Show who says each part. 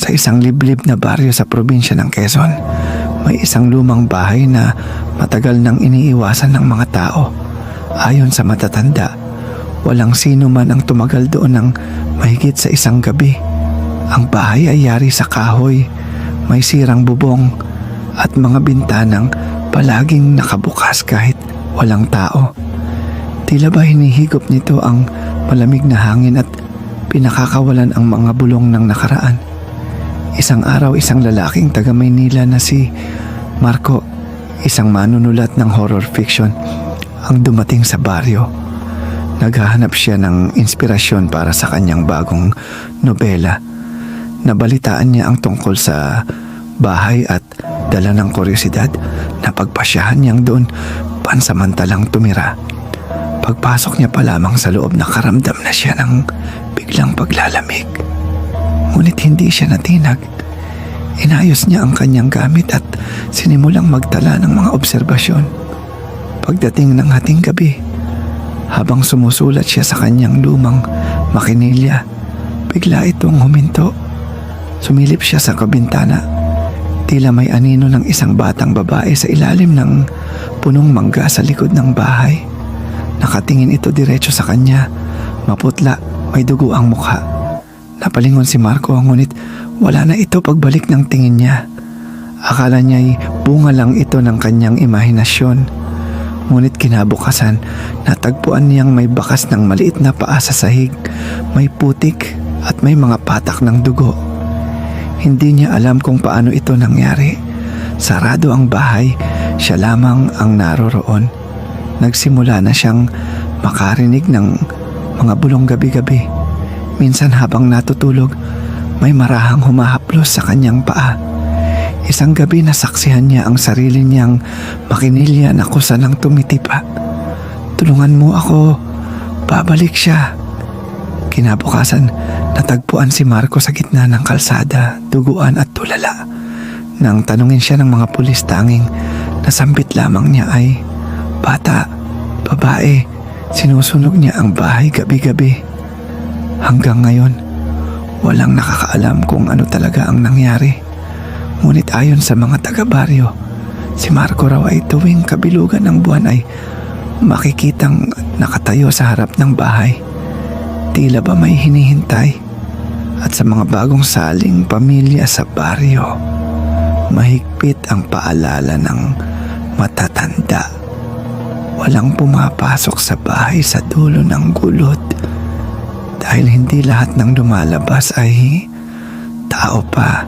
Speaker 1: Sa isang liblib na baryo sa probinsya ng Quezon, may isang lumang bahay na matagal nang iniiwasan ng mga tao. Ayon sa matatanda, walang sino man ang tumagal doon ng mahigit sa isang gabi. Ang bahay ay yari sa kahoy, may sirang bubong at mga bintanang palaging nakabukas kahit walang tao. Tila ba hinihigop nito ang malamig na hangin at pinakakawalan ang mga bulong ng nakaraan. Isang araw, isang lalaking taga Maynila na si Marco, isang manunulat ng horror fiction, ang dumating sa baryo. Naghahanap siya ng inspirasyon para sa kanyang bagong nobela. Nabalitaan niya ang tungkol sa bahay at dala ng kuryosidad na pagpasyahan niyang doon pansamantalang tumira. Pagpasok niya pa lamang sa loob, nakaramdam na siya ng biglang paglalamig. Ngunit hindi siya natinag. Inayos niya ang kanyang gamit at sinimulang magtala ng mga obserbasyon. Pagdating ng hating gabi, habang sumusulat siya sa kanyang lumang makinilya, bigla itong huminto. Sumilip siya sa kabintana. Tila may anino ng isang batang babae sa ilalim ng punong mangga sa likod ng bahay. Nakatingin ito diretso sa kanya. Maputla, may dugo ang mukha. Napalingon si Marco, ngunit wala na ito pagbalik ng tingin niya. Akala niya'y bunga lang ito ng kanyang imahinasyon. Ngunit kinabukasan, natagpuan niyang may bakas ng maliit na paa sa sahig, may putik at may mga patak ng dugo. Hindi niya alam kung paano ito nangyari. Sarado ang bahay, siya lamang ang naroroon. Nagsimula na siyang makarinig ng mga bulong gabi-gabi. Minsan habang natutulog, may marahang humahaplos sa kanyang paa. Isang gabi nasaksihan niya ang sarili niyang makinilya na kusa ng tumitipa. "Tulungan mo ako, babalik siya." Kinabukasan, natagpuan si Marco sa gitna ng kalsada, duguan at tulala. Nang tanungin siya ng mga pulis, tanging nasambit lamang niya ay, "Bata, babae, sinusunog niya ang bahay gabi-gabi." Hanggang ngayon, walang nakakaalam kung ano talaga ang nangyari. Ngunit ayon sa mga taga-baryo, si Marco raw ay tuwing kabilugan ng buwan ay makikitang nakatayo sa harap ng bahay. Tila ba may hinihintay. At sa mga bagong saling pamilya sa baryo, mahigpit ang paalala ng matatanda. Walang pumapasok sa bahay sa dulo ng gulod, dahil hindi lahat ng lumalabas ay tao pa.